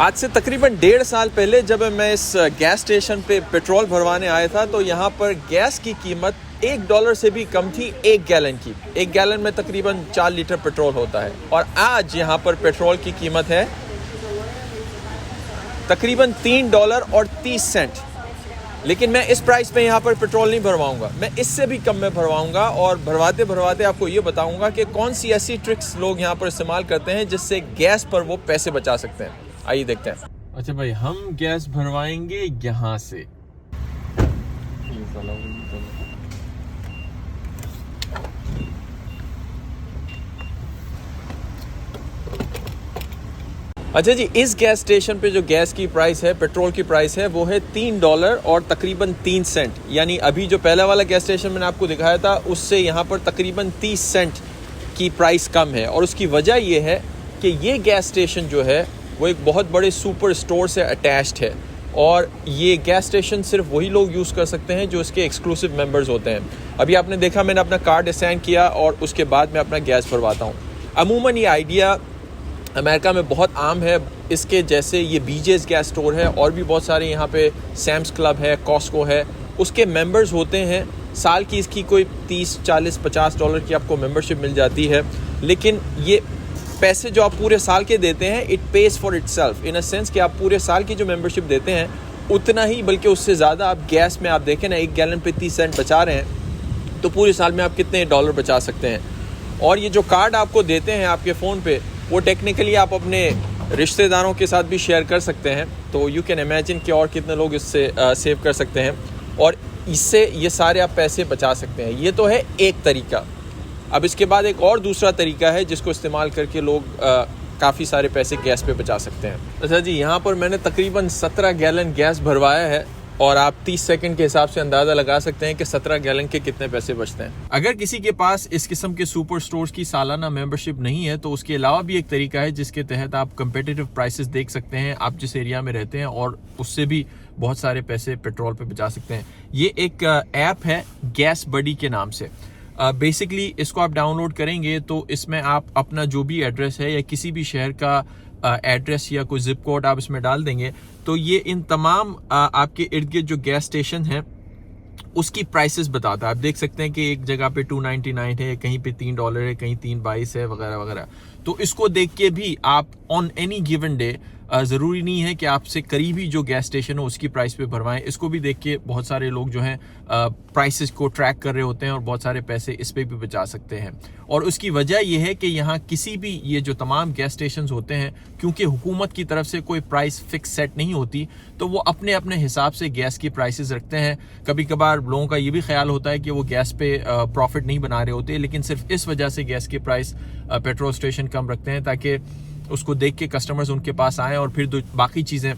आज से तकरीबन 1.5 साल पहले जब मैं इस गैस स्टेशन पे पेट्रोल भरवाने आया था तो यहाँ पर गैस की कीमत $1 से भी कम थी 1 गैलन की। 1 गैलन में तकरीबन 4 लीटर पेट्रोल होता है और आज यहाँ पर पेट्रोल की कीमत है तकरीबन $3.30। लेकिन मैं इस प्राइस पे यहाँ पर पेट्रोल नहीं भरवाऊंगा, मैं इससे भी कम में भरवाऊंगा और भरवाते भरवाते आपको ये बताऊंगा कि कौन सी ऐसी ट्रिक्स लोग यहाँ पर इस्तेमाल करते हैं जिससे गैस पर वो पैसे बचा सकते हैं। आइए देखते हैं। अच्छा भाई, हम गैस भरवाएंगे यहाँ से। अच्छा जी, इस गैस स्टेशन पे जो गैस की प्राइस है, पेट्रोल की प्राइस है, वो है $3 और तकरीबन 3 सेंट। यानी अभी जो पहला वाला गैस स्टेशन मैंने आपको दिखाया था उससे यहाँ पर तकरीबन 30 सेंट की प्राइस कम है। और उसकी वजह ये है कि ये गैस स्टेशन जो है वो एक बहुत बड़े सुपर स्टोर से अटैच्ड है और ये गैस स्टेशन सिर्फ वही लोग यूज़ कर सकते हैं जो इसके एक्सक्लूसिव मेंबर्स होते हैं। अभी आपने देखा मैंने अपना कार्ड असाइन किया और उसके बाद मैं अपना गैस भरवाता हूँ। अमूमन ये आइडिया अमेरिका में बहुत आम है। इसके जैसे ये बीजेस गैस स्टोर है और भी बहुत सारे यहाँ पे सैम्स क्लब है, कॉस्को है, उसके मेंबर्स होते हैं। साल की इसकी कोई $30, $40, $50 की आपको मेंबरशिप मिल जाती है। लेकिन ये पैसे जो आप पूरे साल के देते हैं, it pays for itself in a sense कि आप पूरे साल की जो मेंबरशिप देते हैं उतना ही, बल्कि उससे ज़्यादा आप गैस में आप देखें ना, 1 गैलन पे 30 सेंट बचा रहे हैं तो पूरे साल में आप कितने डॉलर बचा सकते हैं। और ये जो कार्ड आपको देते हैं आपके फ़ोन पे, वो टेक्निकली आप अपने रिश्तेदारों के साथ भी शेयर कर सकते हैं। तो यू कैन इमेजिन कि और कितने लोग इससे सेव कर सकते हैं और इससे ये सारे आप पैसे बचा सकते हैं। ये तो है एक तरीका। अब इसके बाद एक और दूसरा तरीका है जिसको इस्तेमाल करके लोग काफ़ी सारे पैसे गैस पे बचा सकते हैं। अच्छा जी, यहाँ पर मैंने तकरीबन 17 गैलन गैस भरवाया है और आप 30 सेकंड के हिसाब से अंदाज़ा लगा सकते हैं कि 17 गैलन के कितने पैसे बचते हैं। अगर किसी के पास इस किस्म के सुपर स्टोर्स की सालाना मेंबरशिप नहीं है तो उसके अलावा भी एक तरीका है जिसके तहत आप कंपेटिटिव प्राइसेस देख सकते हैं आप जिस एरिया में रहते हैं और उससे भी बहुत सारे पैसे पेट्रोल पे बचा सकते हैं। ये एक ऐप है गैस बडी के नाम से। बेसिकली इसको आप डाउनलोड करेंगे तो इसमें आप अपना जो भी एड्रेस है या किसी भी शहर का एड्रेस या कोई जिप कोड आप इसमें डाल देंगे तो ये इन तमाम आपके इर्द गिर्द जो गैस स्टेशन हैं उसकी प्राइसेस बताता है। आप देख सकते हैं कि एक जगह पे $2.99 है, कहीं पे $3 है, कहीं $3.22 है, वगैरह वगैरह। तो इसको देख के भी आप ऑन एनी गिवन डे, ज़रूरी नहीं है कि आपसे करीबी जो गैस स्टेशन हो उसकी प्राइस पे भरवाएं। इसको भी देख के बहुत सारे लोग जो हैं प्राइसेस को ट्रैक कर रहे होते हैं और बहुत सारे पैसे इस पे भी बचा सकते हैं। और उसकी वजह यह है कि यहाँ किसी भी ये जो तमाम गैस स्टेशन होते हैं, क्योंकि हुकूमत की तरफ से कोई प्राइस फिक्स सेट नहीं होती तो वो अपने अपने हिसाब से गैस की प्राइसेस रखते हैं। कभी कभार लोगों का ये भी ख्याल होता है कि वो गैस पे प्रॉफिट नहीं बना रहे होते, लेकिन सिर्फ इस वजह से गैस की प्राइस पेट्रोल स्टेशन कम रखते हैं ताकि उसको देख के कस्टमर्स उनके पास आएँ और फिर बाकी चीज़ें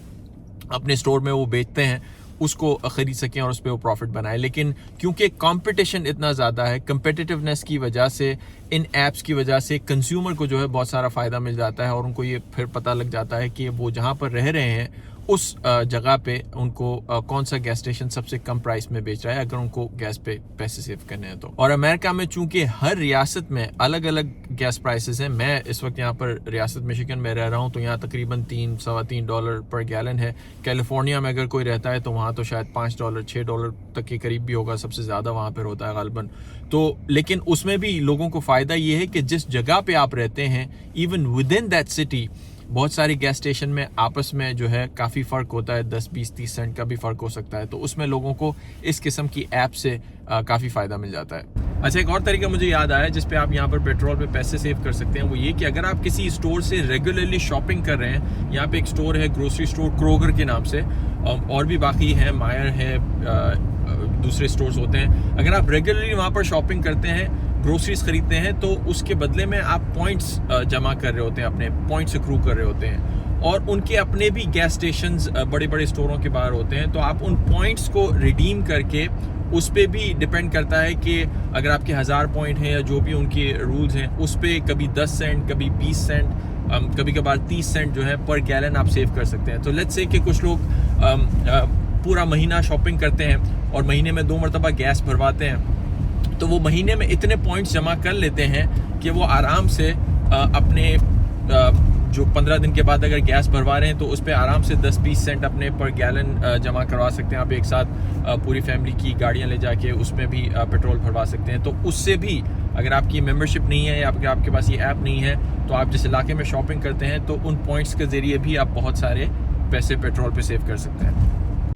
अपने स्टोर में वो बेचते हैं उसको ख़रीद सकें और उस पर वो प्रॉफिट बनाए। लेकिन क्योंकि कंपटीशन इतना ज़्यादा है, कंपेटिटिवनेस की वजह से, इन ऐप्स की वजह से कंज्यूमर को जो है बहुत सारा फ़ायदा मिल जाता है और उनको ये फिर पता लग जाता है कि वो जहाँ पर रह रहे हैं उस जगह पे उनको कौन सा गैस स्टेशन सबसे कम प्राइस में बेच रहा है अगर उनको गैस पे पैसे सेव करने हैं तो। और अमेरिका में चूंकि हर रियासत में अलग अलग गैस प्राइसेस हैं, मैं इस वक्त यहाँ पर रियासत मिशिगन में रह रहा हूँ तो यहाँ तकरीबन $3-3.25 पर गैलन है। कैलिफोर्निया में अगर कोई रहता है तो वहाँ तो शायद $5, $6 तक के करीब भी होगा, सबसे ज़्यादा वहाँ पर होता है गालिबन। तो लेकिन उसमें भी लोगों को फ़ायदा ये है कि जिस जगह पे आप रहते हैं, even with in that city, बहुत सारे गैस स्टेशन में आपस में जो है काफ़ी फ़र्क होता है, 10, 20, 30 सेंट का भी फ़र्क हो सकता है। तो उसमें लोगों को इस किस्म की ऐप से काफ़ी फ़ायदा मिल जाता है। अच्छा, एक और तरीका मुझे याद आया जिस पे आप यहाँ पर पेट्रोल पे पैसे सेव कर सकते हैं, वो ये कि अगर आप किसी स्टोर से रेगुलरली शॉपिंग कर रहे हैं, यहाँ पे एक स्टोर है ग्रोसरी स्टोर क्रोगर के नाम से, और भी बाकी हैं, मायर है, दूसरे स्टोर्स होते हैं। अगर आप रेगुलरली वहाँ पर शॉपिंग करते हैं, ग्रोसरीज खरीदते हैं, तो उसके बदले में आप पॉइंट्स जमा कर रहे होते हैं, अपने पॉइंट्स एक्रू कर रहे होते हैं और उनके अपने भी गैस स्टेशंस बड़े बड़े स्टोरों के बाहर होते हैं। तो आप उन पॉइंट्स को रिडीम करके, उस पर भी डिपेंड करता है कि अगर आपके 1000 पॉइंट हैं या जो भी उनके रूल्स हैं, उस पर कभी 10 सेंट, कभी 20 सेंट, कभी कभार 30 सेंट जो है पर गैलन आप सेव कर सकते हैं। तो लेट्स से कि कुछ लोग पूरा महीना शॉपिंग करते हैं और महीने में 2 मरतबा गैस भरवाते हैं, तो वो महीने में इतने पॉइंट्स जमा कर लेते हैं कि वो आराम से अपने जो 15 दिन के बाद अगर गैस भरवा रहे हैं तो उस पर आराम से 10-20 सेंट अपने पर गैलन जमा करवा सकते हैं। आप एक साथ पूरी फैमिली की गाड़ियां ले जाके उसमें भी पेट्रोल भरवा सकते हैं। तो उससे भी अगर आपकी मेंबरशिप नहीं है या आपके पास ये ऐप नहीं है, तो आप जिस इलाके में शॉपिंग करते हैं तो उन पॉइंट्स के ज़रिए भी आप बहुत सारे पैसे पेट्रोल पे सेव कर सकते हैं।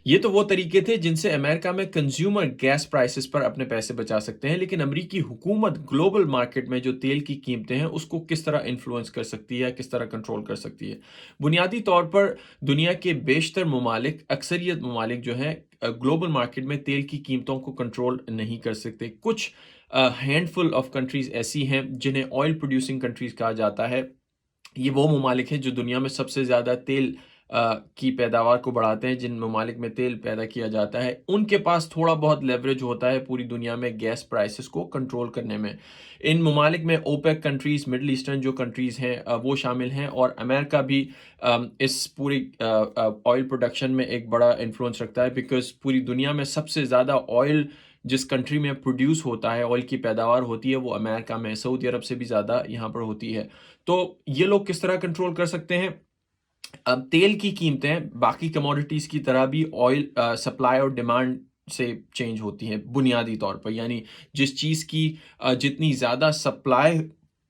ये तो वो तरीके थे जिनसे अमेरिका में कंज्यूमर गैस प्राइसेस पर अपने पैसे बचा सकते हैं, लेकिन अमेरिकी हुकूमत ग्लोबल मार्केट में जो तेल की कीमतें हैं उसको किस तरह इन्फ्लुएंस कर सकती है, किस तरह कंट्रोल कर सकती है। बुनियादी तौर पर दुनिया के बेशतर ममालिक, अक्सरियत ममालिक जो हैं ग्लोबल मार्केट में तेल की कीमतों को कंट्रोल नहीं कर सकते। कुछ हैंडफुल ऑफ कंट्रीज ऐसी हैं जिन्हें ऑयल प्रोड्यूसिंग कंट्रीज कहा जाता है। ये वो ममालिक हैं जो दुनिया में सबसे ज़्यादा तेल की पैदावार को बढ़ाते हैं। जिन ममालिक में तेल पैदा किया जाता है उनके पास थोड़ा बहुत लेवरेज होता है पूरी दुनिया में गैस प्राइसेस को कंट्रोल करने में। इन ममालिक में ओपेक कंट्रीज़, मिडल ईस्टर्न जो कंट्रीज़ हैं वो शामिल हैं, और अमेरिका भी इस पूरी ऑयल प्रोडक्शन में एक बड़ा इन्फ्लुएंस रखता है, बिकॉज पूरी दुनिया में सबसे ज़्यादा ऑयल जिस कंट्री में प्रोड्यूस होता है, ऑयल की पैदावार होती है, वो अमेरिका में, सऊदी अरब से भी ज़्यादा यहाँ पर होती है। तो ये लोग किस तरह कंट्रोल कर सकते हैं? अब तेल की कीमतें बाकी कमोडिटीज़ की तरह भी ऑयल सप्लाई और डिमांड से चेंज होती हैं बुनियादी तौर पर। यानी जिस चीज़ की जितनी ज़्यादा सप्लाई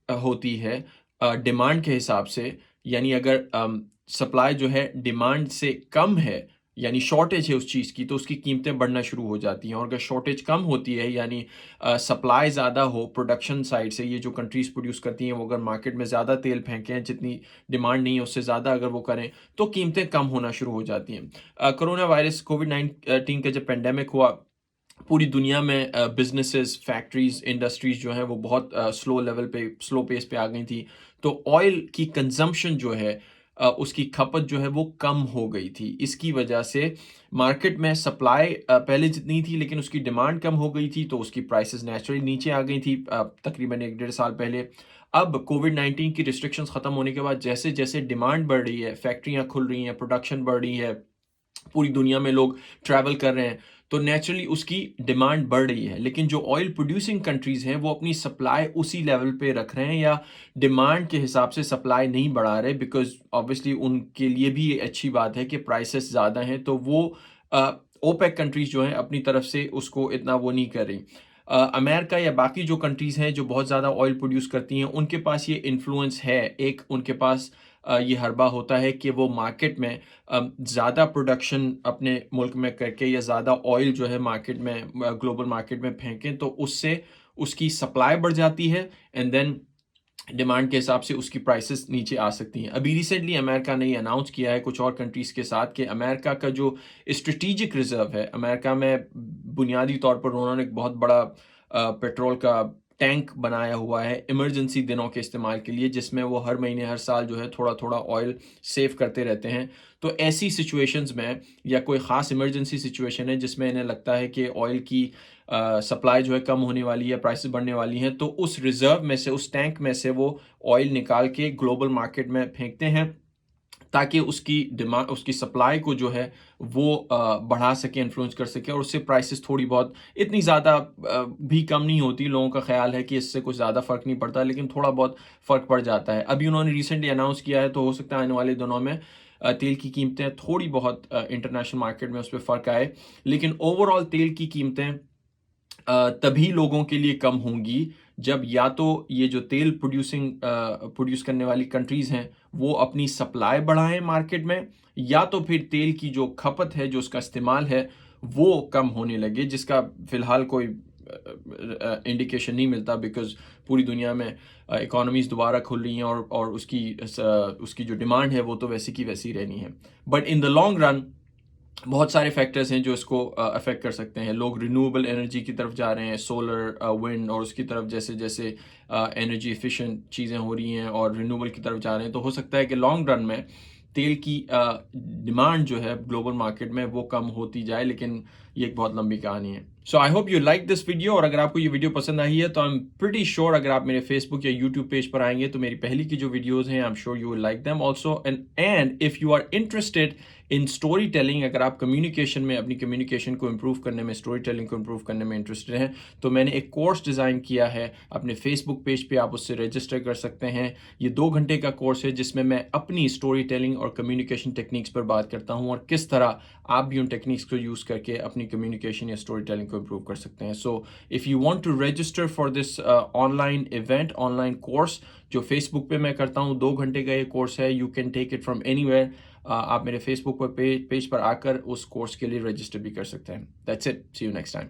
होती है डिमांड के हिसाब से, यानी अगर सप्लाई जो है डिमांड से कम है, यानी शॉर्टेज है उस चीज़ की, तो उसकी कीमतें बढ़ना शुरू हो जाती हैं। और अगर शॉर्टेज कम होती है, यानी सप्लाई ज़्यादा हो प्रोडक्शन साइड से, ये जो कंट्रीज़ प्रोड्यूस करती हैं वो अगर मार्केट में ज़्यादा तेल फेंकें, जितनी डिमांड नहीं है उससे ज़्यादा अगर वो करें, तो कीमतें कम होना शुरू हो जाती हैं। कोरोना वायरस कोविड-19 का जब पेंडेमिक हुआ, पूरी दुनिया में बिजनेसेस, फैक्ट्रीज, इंडस्ट्रीज जो हैं वो बहुत स्लो पेस पे आ गई थी। तो ऑयल की कंजम्पशन जो है उसकी खपत जो है वो कम हो गई थी। इसकी वजह से मार्केट में सप्लाई पहले जितनी थी लेकिन उसकी डिमांड कम हो गई थी, तो उसकी प्राइसेस नेचुरली नीचे आ गई थी तकरीबन 1-1.5 साल पहले। अब कोविड-19 की रिस्ट्रिक्शंस ख़त्म होने के बाद जैसे जैसे डिमांड बढ़ रही है, फैक्ट्रियाँ खुल रही हैं, प्रोडक्शन बढ़ रही है, पूरी दुनिया में लोग ट्रैवल कर रहे हैं, तो नेचुरली उसकी डिमांड बढ़ रही है। लेकिन जो ऑयल प्रोड्यूसिंग कंट्रीज़ हैं वो अपनी सप्लाई उसी लेवल पे रख रहे हैं या डिमांड के हिसाब से सप्लाई नहीं बढ़ा रहे, बिकॉज़ ऑब्वियसली उनके लिए भी ये अच्छी बात है कि प्राइसेस ज़्यादा हैं, तो वो ओपेक कंट्रीज़ जो हैं अपनी तरफ से उसको इतना वो नहीं कर रही। अमेरिका या बाकी जो कंट्रीज़ हैं जो बहुत ज़्यादा ऑयल प्रोड्यूस करती हैं, उनके पास ये इन्फ्लुएंस है। एक उनके पास ये हरबा होता है कि वो मार्केट में ज़्यादा प्रोडक्शन अपने मुल्क में करके या ज़्यादा ऑयल जो है मार्केट में, ग्लोबल मार्केट में फेंकें, तो उससे उसकी सप्लाई बढ़ जाती है एंड देन डिमांड के हिसाब से उसकी प्राइसेस नीचे आ सकती हैं। अभी रिसेंटली अमेरिका ने ये अनाउंस किया है कुछ और कंट्रीज़ के साथ कि अमेरिका का जो स्ट्रेटेजिक रिजर्व है, अमेरिका में बुनियादी तौर पर उन्होंने एक बहुत बड़ा पेट्रोल का टैंक बनाया हुआ है इमरजेंसी दिनों के इस्तेमाल के लिए, जिसमें वो हर महीने हर साल जो है थोड़ा थोड़ा ऑयल सेव करते रहते हैं। तो ऐसी सिचुएशंस में या कोई ख़ास इमरजेंसी सिचुएशन है जिसमें इन्हें लगता है कि ऑयल की सप्लाई जो है कम होने वाली है, प्राइसेस बढ़ने वाली हैं, तो उस रिजर्व में से, उस टैंक में से वो ऑयल निकाल के ग्लोबल मार्केट में फेंकते हैं, ताकि उसकी डिमांड, उसकी सप्लाई को जो है वो बढ़ा सके, इन्फ्लुएंस कर सके, और उससे प्राइसेस थोड़ी बहुत, इतनी ज़्यादा भी कम नहीं होती। लोगों का ख्याल है कि इससे कुछ ज़्यादा फ़र्क नहीं पड़ता, लेकिन थोड़ा बहुत फ़र्क पड़ जाता है। अभी उन्होंने रिसेंटली अनाउंस किया है, तो हो सकता है आने वाले दिनों में तेल की कीमतें थोड़ी बहुत इंटरनेशनल मार्केट में उस पर फ़र्क आए, लेकिन ओवरऑल तेल की कीमतें तभी लोगों के लिए कम होंगी जब या तो ये जो तेल प्रोड्यूस करने वाली कंट्रीज़ हैं वो अपनी सप्लाई बढ़ाएं मार्केट में, या तो फिर तेल की जो खपत है, जो उसका इस्तेमाल है, वो कम होने लगे, जिसका फ़िलहाल कोई इंडिकेशन नहीं मिलता, बिकॉज़ पूरी दुनिया में इकोनॉमीज़ दोबारा खुल रही हैं और उसकी जो डिमांड है वो तो वैसी की वैसी रहनी है। But in the long run बहुत सारे फैक्टर्स हैं जो इसको अफेक्ट कर सकते हैं। लोग रिन्यूएबल एनर्जी की तरफ जा रहे हैं, सोलर, विंड, और उसकी तरफ जैसे जैसे एनर्जी एफिशिएंट चीज़ें हो रही हैं और रिन्यूएबल की तरफ जा रहे हैं, तो हो सकता है कि लॉन्ग रन में तेल की डिमांड जो है ग्लोबल मार्केट में वो कम होती जाए, लेकिन ये एक बहुत लंबी कहानी है। So I hope you like this video, और अगर आपको ये वीडियो पसंद आई है तो आई एम प्रीटी श्योर अगर आप मेरे फेसबुक या यूट्यूब पेज पर आएंगे तो मेरी पहली की जो वीडियोस हैं I am sure you will like them also. And if you are interested in story telling, अगर आप कम्युनिकेशन में अपनी कम्युनिकेशन को इम्प्रूव करने में, स्टोरी टेलिंग को इम्प्रूव करने में इंटरेस्टेड हैं, तो मैंने एक कोर्स डिज़ाइन किया है अपने फेसबुक पेज पे, आप उससे रजिस्टर कर सकते हैं। ये 2 घंटे का कोर्स है जिसमें मैं अपनी स्टोरी टेलिंग और कम्युनिकेशन टेक्निक्स पर बात करता हूँ और किस तरह आप भी उन टेक्निक्स को यूज़ करके अपनी कम्युनिकेशन या स्टोरी टेलिंग को इम्प्रूव कर सकते हैं। So if you want to register for this online event, online course जो फेसबुक पे मैं करता हूँ, 2 घंटे का ये कोर्स है, you can take it from anywhere. आप मेरे फेसबुक पर पेज पर आकर उस कोर्स के लिए रजिस्टर भी कर सकते हैं। That's it, see you next time.